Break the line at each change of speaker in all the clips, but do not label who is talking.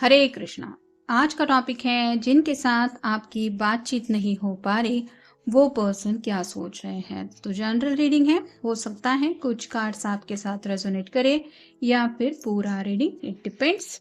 हरे कृष्णा। आज का टॉपिक है जिनके साथ आपकी बातचीत नहीं हो पा रही वो पर्सन क्या सोच रहे हैं। तो जनरल रीडिंग है, हो सकता है कुछ कार्ड्स आपके साथ रेजोनेट करे या फिर पूरा रीडिंग, इट डिपेंड्स।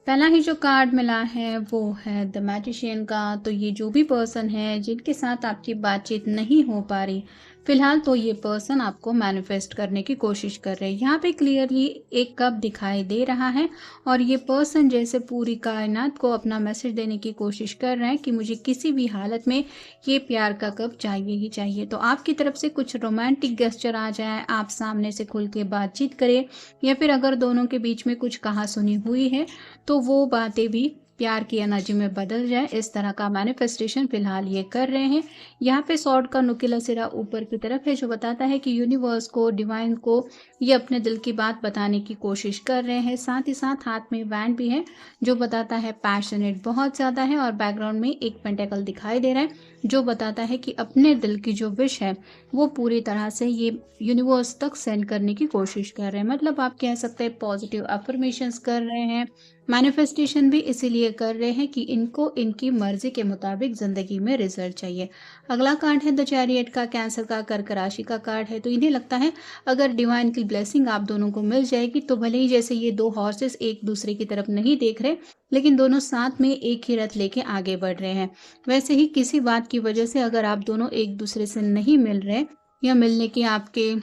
पहला ही जो कार्ड मिला है वो है द मैजिशियन का। तो ये जो भी पर्सन है जिनके साथ आपकी बातचीत नहीं हो पा रही, फिलहाल तो ये पर्सन आपको मैनिफेस्ट करने की कोशिश कर रहे हैं। यहाँ पे क्लियरली एक कप दिखाई दे रहा है और ये पर्सन जैसे पूरी कायनात को अपना मैसेज देने की कोशिश कर रहे हैं कि मुझे किसी भी हालत में ये प्यार का कप चाहिए ही चाहिए। तो आपकी तरफ से कुछ रोमांटिक गेस्चर आ जाए, आप सामने से खुल के बातचीत करें, या फिर अगर दोनों के बीच में कुछ कहा सुनी हुई है तो वो बातें भी प्यार की एनर्जी में बदल जाए। इस तरह का मैनिफेस्टेशन फिलहाल ये कर रहे हैं। यहाँ पे सॉर्ड का नुकीला सिरा ऊपर की तरफ है जो बताता है कि यूनिवर्स को, डिवाइन को ये अपने दिल की बात बताने की कोशिश कर रहे हैं। साथ ही साथ हाथ में वैंड भी है जो बताता है पैशनेट बहुत ज़्यादा है, और बैकग्राउंड में एक पेंटेकल दिखाई दे रहा है जो बताता है कि अपने दिल की जो विश है वो पूरी तरह से ये यूनिवर्स तक सेंड करने की कोशिश कर रहे हैं। मतलब आप कह सकते हैं पॉजिटिव अफर्मेशंस कर रहे हैं, मैनिफेस्टेशन भी इसीलिए कर रहे हैं कि इनको इनकी मर्जी के मुताबिक जिंदगी में रिजल्ट चाहिए। अगला कार्ड है द चैरियट का, कैंसर का, कर्क राशि का कार्ड है। तो इन्हें लगता है अगर डिवाइन की ब्लेसिंग आप दोनों को मिल जाएगी तो भले ही जैसे ये दो हॉर्सेस एक दूसरे की तरफ नहीं देख रहे, लेकिन दोनों साथ में एक ही रथ लेके आगे बढ़ रहे हैं। वैसे ही किसी बात की वजह से अगर आप दोनों एक दूसरे से नहीं मिल रहे या मिलने के आपके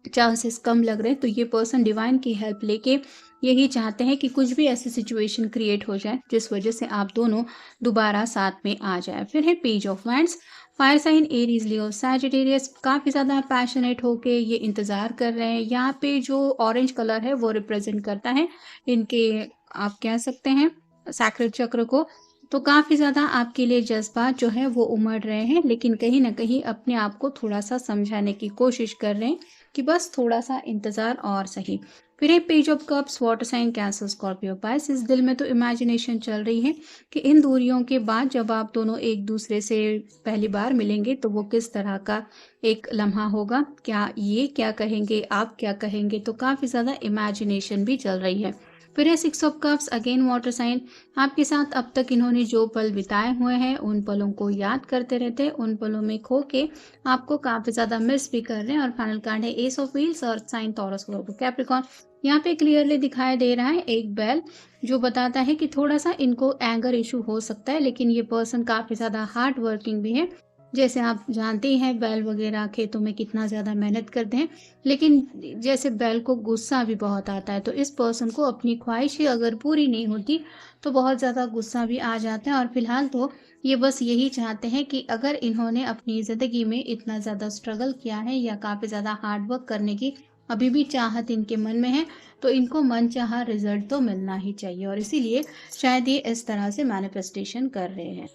चांसेस कम लग रहे हैं, तो ये पर्सन डिवाइन की हेल्प लेके यही चाहते हैं कि कुछ भी ऐसी सिचुएशन क्रिएट हो जाए जिस वजह से आप दोनों दोबारा साथ में आ जाए। फिर है page of wands. Fire sign Aries, Leo, Sagittarius काफ़ी ज़्यादा पैशनेट होके ये इंतज़ार कर रहे हैं। यहाँ पे जो ऑरेंज कलर है वो रिप्रेजेंट करता है इनके, आप कह सकते हैं, सैक्रेड चक्र को। तो काफ़ी ज़्यादा आपके लिए जज्बात जो है वो उमड़ रहे हैं, लेकिन कहीं ना कहीं अपने आप को थोड़ा सा समझाने की कोशिश कर रहे हैं कि बस थोड़ा सा इंतज़ार और सही। फिर एक page of cups, water sign, Cancer, Scorpio, Pisces. दिल में तो इमेजिनेशन चल रही है कि इन दूरियों के बाद जब आप दोनों एक दूसरे से पहली बार मिलेंगे तो वो किस तरह का एक लम्हा होगा, क्या ये क्या कहेंगे, आप क्या कहेंगे। तो काफ़ी ज़्यादा इमेजिनेशन भी चल रही है। फिर है six of cups, again water sign. आपके साथ अब तक इन्होंने जो पल बिताए हुए हैं उन पलों को याद करते रहते हैं, उन पलों में खो के आपको काफ़ी ज़्यादा मिस भी कर रहे हैं। और फाइनल कार्ड है ace of wheels, earth sign, Taurus, Virgo, Capricorn. यहाँ पे क्लियरली दिखाई दे रहा है एक बेल जो बताता है कि थोड़ा सा इनको एंगर इशू हो सकता है, लेकिन ये पर्सन काफ़ी ज़्यादा हार्ड वर्किंग भी है। जैसे आप जानते ही हैं बैल वगैरह खेतों में कितना ज़्यादा मेहनत करते हैं, लेकिन जैसे बैल को गुस्सा भी बहुत आता है। तो इस पर्सन को अपनी ख्वाहिशें अगर पूरी नहीं होती तो बहुत ज़्यादा गुस्सा भी आ जाता है। और फिलहाल तो ये बस यही चाहते हैं कि अगर इन्होंने अपनी ज़िंदगी में इतना ज़्यादा स्ट्रगल किया है या काफ़ी ज़्यादा हार्ड वर्क करने की अभी भी चाहत इनके मन में है, तो इनको मनचाहा रिजल्ट तो मिलना ही चाहिए, और इसीलिए शायद ये इस तरह से मैनिफेस्टेशन कर रहे हैं।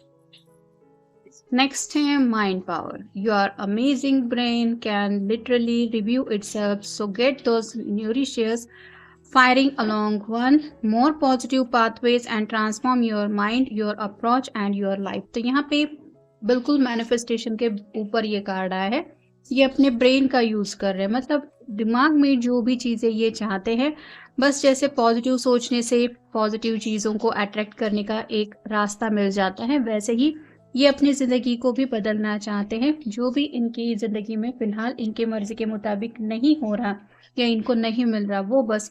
नेक्स्ट है mind power. Your amazing brain can literally review itself, so get those nutritious firing along one more positive pathways and transform your mind, your approach and your life। तो यहाँ पे बिल्कुल मैनिफेस्टेशन के ऊपर ये कार्ड आया है। ये अपने ब्रेन का यूज कर रहे हैं, मतलब दिमाग में जो भी चीजें ये चाहते हैं, बस जैसे पॉजिटिव सोचने से पॉजिटिव चीजों को अट्रैक्ट करने का एक रास्ता मिल जाता है, वैसे ही ये अपनी ज़िंदगी को भी बदलना चाहते हैं। जो भी इनकी ज़िंदगी में फ़िलहाल इनके मर्ज़ी के मुताबिक नहीं हो रहा या इनको नहीं मिल रहा, वो बस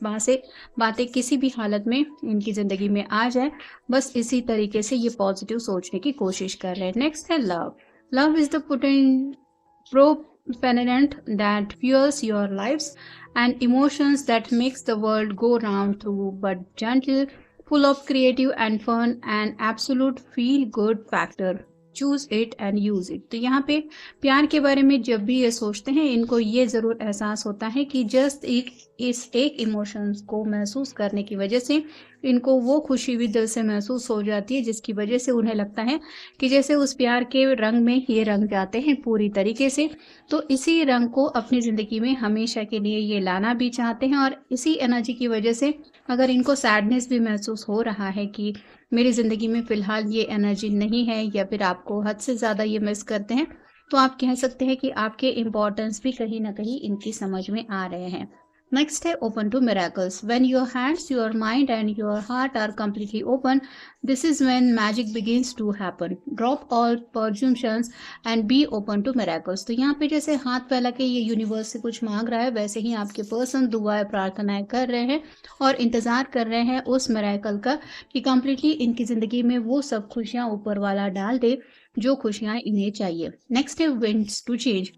बातें किसी भी हालत में इनकी ज़िंदगी में आ जाए, बस इसी तरीके से ये पॉजिटिव सोचने की कोशिश कर रहे हैं। नेक्स्ट है love. Love is the pentant that fuels your lives, and emotions that makes the world go round through, but gentle, full of creative and fun and absolute feel good factor. Choose it and use it. तो यहाँ पे प्यार के बारे में जब भी ये सोचते हैं, इनको ये जरूर एहसास होता है कि जस्ट इस एक इमोशंस को महसूस करने की वजह से इनको वो खुशी भी दिल से महसूस हो जाती है, जिसकी वजह से उन्हें लगता है कि जैसे उस प्यार के रंग में ये रंग जाते हैं पूरी तरीके से। तो इसी रंग को अपनी ज़िंदगी में हमेशा के लिए ये लाना भी चाहते हैं, और इसी एनर्जी की वजह से अगर इनको सैडनेस भी महसूस हो रहा है कि मेरी ज़िंदगी में फ़िलहाल ये एनर्जी नहीं है, या फिर आपको हद से ज़्यादा ये मिस करते हैं, तो आप कह सकते हैं कि आपके इम्पोर्टेंस भी कहीं ना कहीं इनकी समझ में आ रहे हैं। नेक्स्ट है open to miracles. When your hands, your mind and your heart are completely open, this is when magic begins to happen. Drop all presumptions and be open to miracles. तो यहाँ पे जैसे हाथ फैला के ये यूनिवर्स से कुछ मांग रहा है, वैसे ही आपके पर्सन दुआएं प्रार्थनाएं कर रहे हैं और इंतजार कर रहे हैं उस मिरेकल का, कि कंप्लीटली इनकी जिंदगी में वो सब खुशियां ऊपर वाला डाल दे जो खुशियां इन्हें चाहिए। नेक्स्ट है winds to change.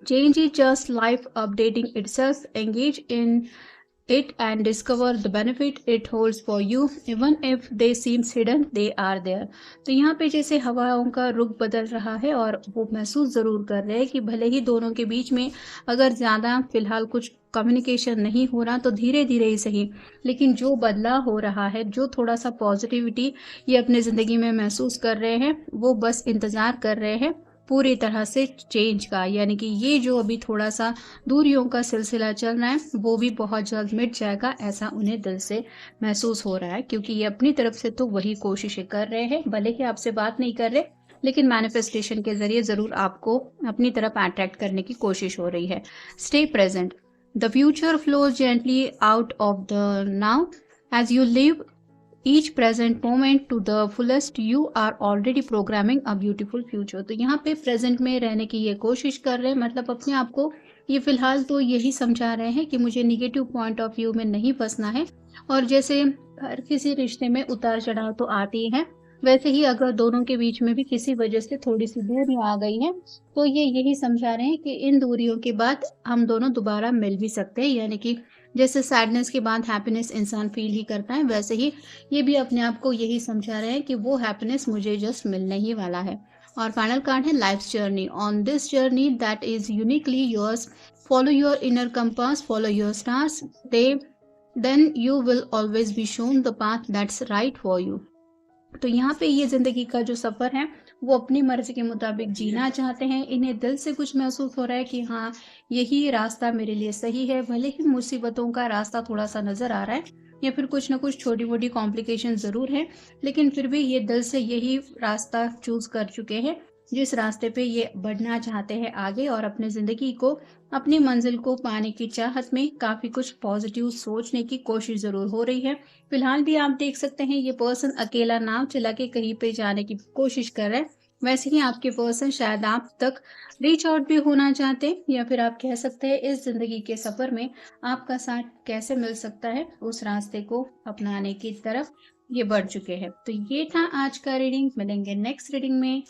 Change is just life updating itself. Engage in it and discover the benefit it holds for you. Even if they seem hidden, they are there. तो यहाँ पे जैसे हवाओं का रुख बदल रहा है, और वो महसूस ज़रूर कर रहे हैं कि भले ही दोनों के बीच में अगर ज़्यादा फिलहाल कुछ कम्युनिकेशन नहीं हो रहा, तो धीरे धीरे ही सही, लेकिन जो बदलाव हो रहा है, जो थोड़ा सा पॉजिटिविटी ये अपने ज़िंदगी में महसूस कर रहे हैं, वो बस इंतज़ार कर रहे हैं पूरी तरह से चेंज का। यानी कि ये जो अभी थोड़ा सा दूरियों का सिलसिला चल रहा है, वो भी बहुत जल्द मिट जाएगा, ऐसा उन्हें दिल से महसूस हो रहा है, क्योंकि ये अपनी तरफ से तो वही कोशिशें कर रहे हैं, भले ही आपसे बात नहीं कर रहे, लेकिन मैनिफेस्टेशन के जरिए ज़रूर आपको अपनी तरफ अट्रैक्ट करने की कोशिश हो रही है। Stay present. The future flows gently out of the now as you live each present moment to the fullest. You are already programming a beautiful future. तो यहाँ पे प्रेजेंट में रहने की ये कोशिश कर रहे हैं, मतलब अपने आप को ये फिलहाल तो यही समझा रहे हैं कि मुझे निगेटिव पॉइंट ऑफ व्यू में नहीं फंसना है। और जैसे हर किसी रिश्ते में उतार चढ़ाव तो आते ही हैं, वैसे ही अगर दोनों के बीच में भी किसी वजह से थोड़ी सी दूरी आ गई है, तो ये यही समझा रहे हैं कि इन दूरियों के बाद हम दोनों दोबारा मिल भी सकते हैं। यानी कि जैसे सैडनेस के बाद हैप्पीनेस इंसान फील ही करता है, वैसे ही ये भी अपने आप को यही समझा रहे हैं कि वो हैप्पीनेस मुझे जस्ट मिलने ही वाला है। और फाइनल कार्ड है life journey. On this journey that is uniquely yours, follow your inner compass, follow your stars, they then you will always be shown the path that's right for you. तो यहाँ पे ये जिंदगी का जो सफर है, वो अपनी मर्जी के मुताबिक जीना चाहते हैं। इन्हें दिल से कुछ महसूस हो रहा है कि हाँ, यही रास्ता मेरे लिए सही है। भले ही मुसीबतों का रास्ता थोड़ा सा नजर आ रहा है, या फिर कुछ ना कुछ छोटी मोटी कॉम्प्लिकेशन जरूर है, लेकिन फिर भी ये दिल से यही रास्ता चूज कर चुके हैं, जिस रास्ते पे ये बढ़ना चाहते हैं आगे, और अपने जिंदगी को, अपनी मंजिल को पाने की चाहत में काफी कुछ पॉजिटिव सोचने की कोशिश जरूर हो रही है। फिलहाल भी आप देख सकते हैं ये पर्सन अकेला नाव चला के कहीं पे जाने की कोशिश कर रहा है। वैसे ही आपके पर्सन शायद आप तक रीच आउट भी होना चाहते हैं, या फिर आप कह सकते हैं इस जिंदगी के सफर में आपका साथ कैसे मिल सकता है, उस रास्ते को अपनाने की तरफ ये बढ़ चुके हैं। तो ये था आज का रीडिंग। मिलेंगे नेक्स्ट रीडिंग में।